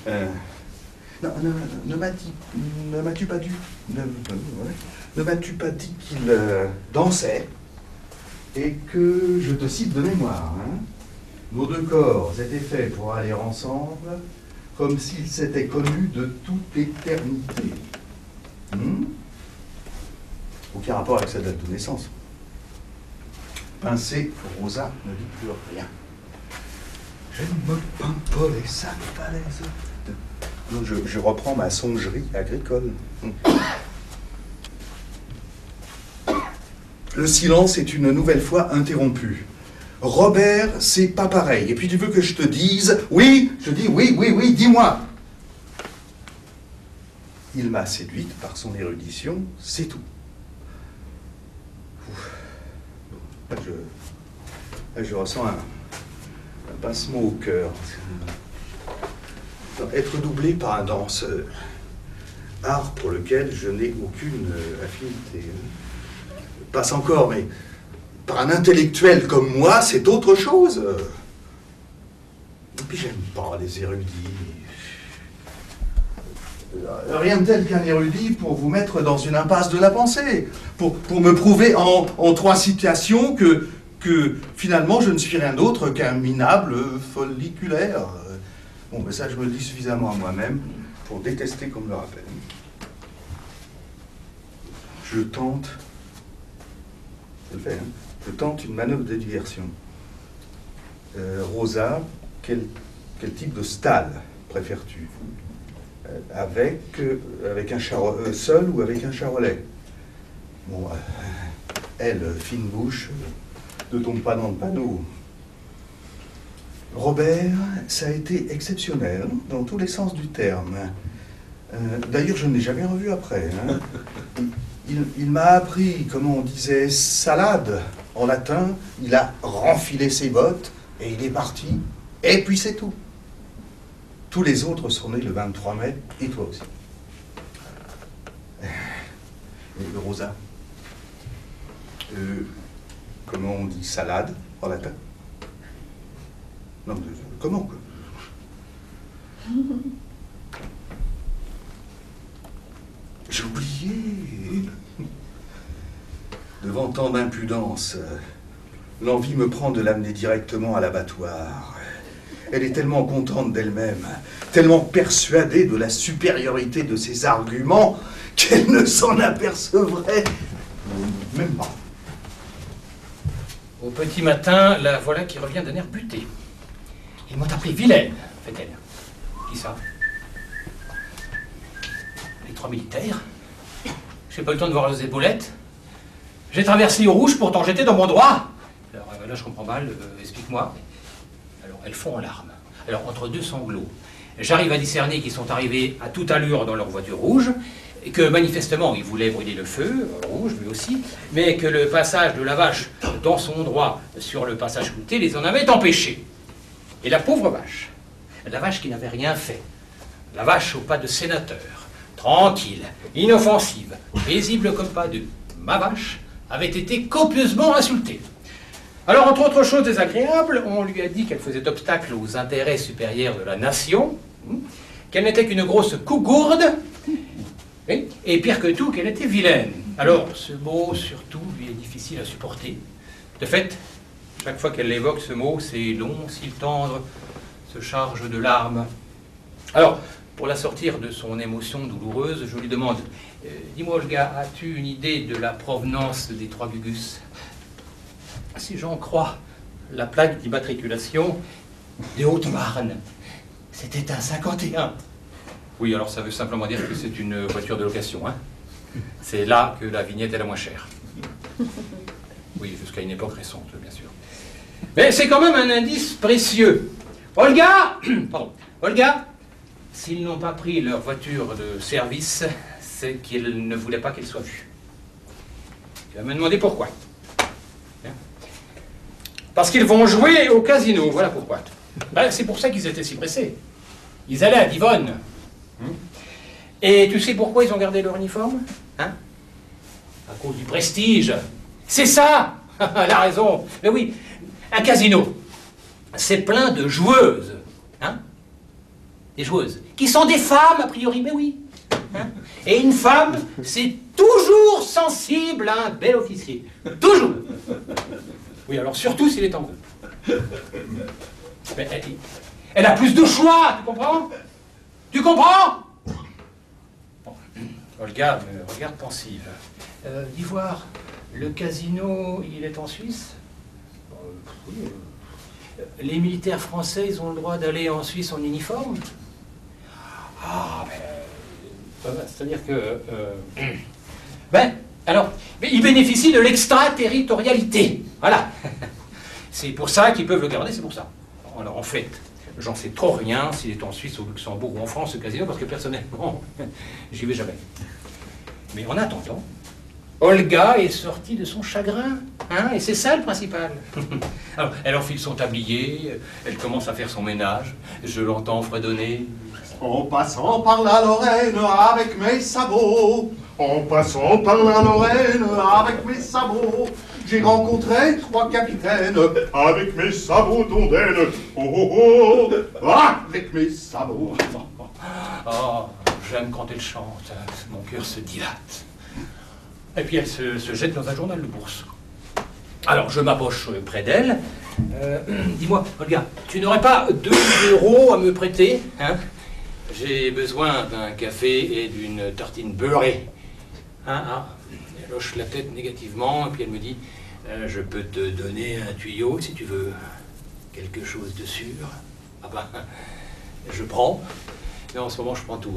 Non, ne m'as-tu pas dit... Ne m'as-tu pas dit qu'il dansait et que, je te cite de mémoire, hein, nos deux corps étaient faits pour aller ensemble comme s'ils s'étaient connus de toute éternité. Aucun rapport avec sa date de naissance. Pincé, Rosa ne dit plus rien. Je ne me peins pas les sacs falaises. Non, je reprends ma songerie agricole. Le silence est une nouvelle fois interrompu. Robert, c'est pas pareil. Et puis tu veux que je te dise... Oui, je dis oui, dis-moi. Il m'a séduite par son érudition, c'est tout. Je ressens un pincement au cœur. Être doublé par un danseur, art pour lequel je n'ai aucune affinité. Passe encore, mais par un intellectuel comme moi, c'est autre chose. Et puis j'aime pas les érudits. Rien de tel qu'un érudit pour vous mettre dans une impasse de la pensée, pour me prouver en trois citations que finalement je ne suis rien d'autre qu'un minable folliculaire. Bon, ben ça je me le dis suffisamment à moi-même pour détester qu'on me le rappelle. Je tente, je le fais, hein, je tente une manœuvre de diversion. Rosa, quel type de stade préfères-tu? Avec un charolais, seul ou avec un charolais? Bon, elle, fine bouche, ne tombe pas dans le panneau. Robert, ça a été exceptionnel, dans tous les sens du terme. D'ailleurs, je ne l'ai jamais revu après. Hein. Il m'a appris comment on disait salade en latin, il a renfilé ses bottes et il est parti. Et puis c'est tout. Tous les autres sont nés le 23 mai, et toi aussi. Et Rosa, comment on dit salade en latin? Non, comment quoi? J'ai oublié. Devant tant d'impudence, l'envie me prend de l'amener directement à l'abattoir. Elle est tellement contente d'elle-même, tellement persuadée de la supériorité de ses arguments, qu'elle ne s'en apercevrait même pas. Au petit matin, la voilà qui revient d'un air buté. Ils m'ont appelé vilaine, fait-elle. Qui ça? Les 3 militaires. J'ai pas eu le temps de voir leurs épaulettes. J'ai traversé au rouge, pourtant j'étais dans mon droit. Alors là, je comprends mal, explique-moi. Alors, elles font en larmes. Alors, entre deux sanglots, j'arrive à discerner qu'ils sont arrivés à toute allure dans leur voiture rouge, et que manifestement, ils voulaient brûler le feu, rouge lui aussi, mais que le passage de la vache dans son droit sur le passage clouté les en avait empêchés. Et la pauvre vache, la vache qui n'avait rien fait, la vache au pas de sénateur, tranquille, inoffensive, paisible comme pas deux, ma vache avait été copieusement insultée. Alors, entre autres choses désagréables, on lui a dit qu'elle faisait obstacle aux intérêts supérieurs de la nation, qu'elle n'était qu'une grosse cougourde, et pire que tout, qu'elle était vilaine. Alors, ce mot, surtout, lui est difficile à supporter. De fait, chaque fois qu'elle évoque ce mot, ses longs cils tendres se chargent de larmes. Alors, pour la sortir de son émotion douloureuse, je lui demande « Dis-moi, Olga, as-tu une idée de la provenance des 3 Gugus ?» Si j'en crois la plaque d'immatriculation de Haute-Marne, c'était un 51. Oui, alors ça veut simplement dire que c'est une voiture de location. Hein. C'est là que la vignette est la moins chère. Oui, jusqu'à une époque récente, bien sûr. Mais c'est quand même un indice précieux. Olga, pardon, Olga, s'ils n'ont pas pris leur voiture de service, c'est qu'ils ne voulaient pas qu'elle soit vue. Tu vas me demander pourquoi. Parce qu'ils vont jouer au casino, voilà pourquoi. Ben, c'est pour ça qu'ils étaient si pressés. Ils allaient à Divonne. Et tu sais pourquoi ils ont gardé leur uniforme? Hein? À cause du prestige. C'est ça. Elle a raison. Mais oui, un casino, c'est plein de joueuses. Hein? des joueuses, qui sont des femmes, a priori, mais oui. Hein? Et une femme, c'est toujours sensible à un bel officier. Toujours. Oui, alors surtout s'il est en vœu. Mais elle a plus de choix, tu comprends? Tu comprends? Bon. Olga me regarde pensive. Dis voir, le casino, il est en Suisse? Oui. Les militaires français, ils ont le droit d'aller en Suisse en uniforme? Ah, c'est-à-dire que... alors, ils bénéficient de l'extraterritorialité. Voilà. C'est pour ça qu'ils peuvent le garder, c'est pour ça. Alors, en fait, j'en sais trop rien s'il est en Suisse, au Luxembourg ou en France, ce casino, parce que personnellement, j'y vais jamais. Mais en attendant, Olga est sortie de son chagrin, hein, et c'est ça le principal. Alors, elle enfile son tablier, elle commence à faire son ménage, je l'entends fredonner. En passant par la Lorraine avec mes sabots, en passant par la Lorraine avec mes sabots, j'ai rencontré 3 capitaines avec mes sabots d'ondaine. Oh oh oh, avec mes sabots. Oh, j'aime quand elle chante, mon cœur se dilate. Et puis elle se jette dans un journal de bourse. Alors je m'approche près d'elle. Dis-moi, Olga, tu n'aurais pas 2 € à me prêter, hein? J'ai besoin d'un café et d'une tartine beurrée. Elle hoche la tête négativement, et puis elle me dit, je peux te donner un tuyau si tu veux quelque chose de sûr. Ah ben, je prends. Mais en ce moment, je prends tout.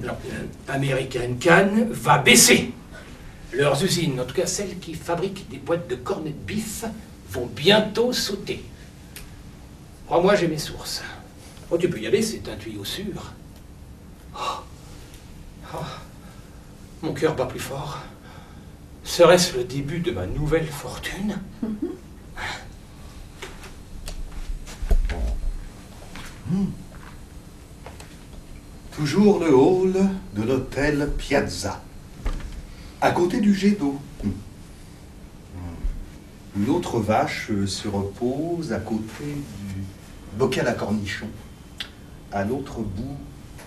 Alors, American Can va baisser. Leurs usines, en tout cas celles qui fabriquent des boîtes de cornets de bif, vont bientôt sauter. Crois-moi, j'ai mes sources. Oh, tu peux y aller, c'est un tuyau sûr. Mon cœur bat plus fort. Serait-ce le début de ma nouvelle fortune? Toujours le hall de l'hôtel Piazza, à côté du jet d'eau. Une autre vache se repose à côté du bocal à cornichons, à l'autre bout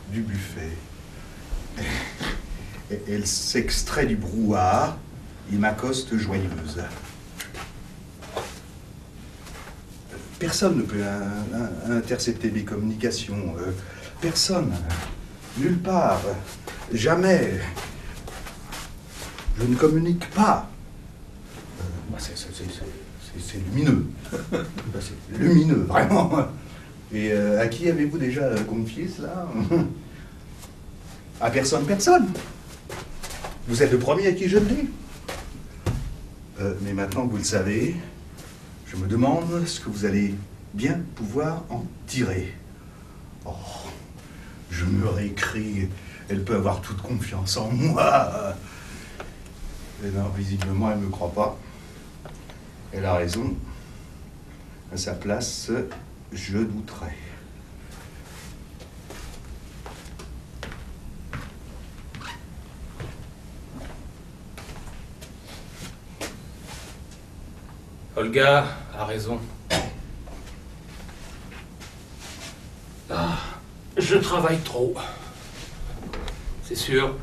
du buffet. Elle s'extrait du brouhaha et m'accoste joyeuse. Personne ne peut intercepter mes communications. Personne. Nulle part. Jamais. Je ne communique pas. C'est lumineux. C'est lumineux, vraiment. Et à qui avez-vous déjà confié cela? À personne, personne. Vous êtes le premier à qui je le dis. Mais maintenant que vous le savez, je me demande ce que vous allez bien pouvoir en tirer. Oh, je me récrie. Elle peut avoir toute confiance en moi. Et non, visiblement, elle ne me croit pas. Elle a raison. À sa place, je douterais. Olga a raison. Je travaille trop. C'est sûr.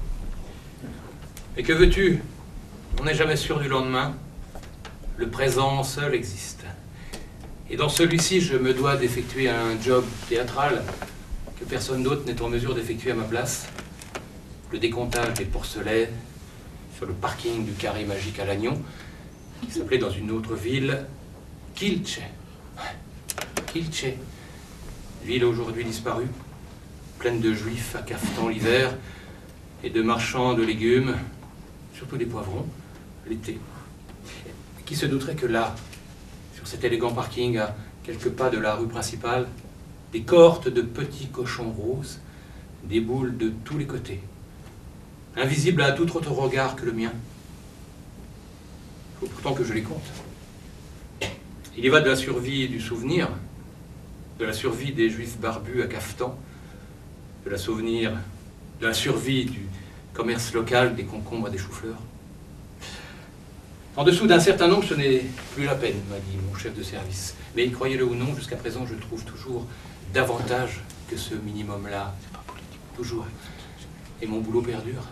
Et que veux-tu? On n'est jamais sûr du lendemain. Le présent seul existe. Et dans celui-ci, je me dois d'effectuer un job théâtral que personne d'autre n'est en mesure d'effectuer à ma place. Le décomptage des porcelets sur le parking du Carré Magique à Lannion, qui s'appelait dans une autre ville Kielce. Kielce, ville aujourd'hui disparue, pleine de juifs à cafetan l'hiver et de marchands de légumes, surtout des poivrons, l'été. Qui se douterait que là, sur cet élégant parking à quelques pas de la rue principale, des cohortes de petits cochons roses déboulent de tous les côtés, invisibles à tout autre regard que le mien. Il faut pourtant que je les compte. Il y va de la survie du souvenir, de la survie des juifs barbus à cafetan, de la survie du commerce local des concombres et des choux-fleurs. En dessous d'un certain nombre, ce n'est plus la peine, m'a dit mon chef de service. Mais croyez-le ou non, jusqu'à présent, je trouve toujours davantage que ce minimum-là, toujours. Et mon boulot perdure.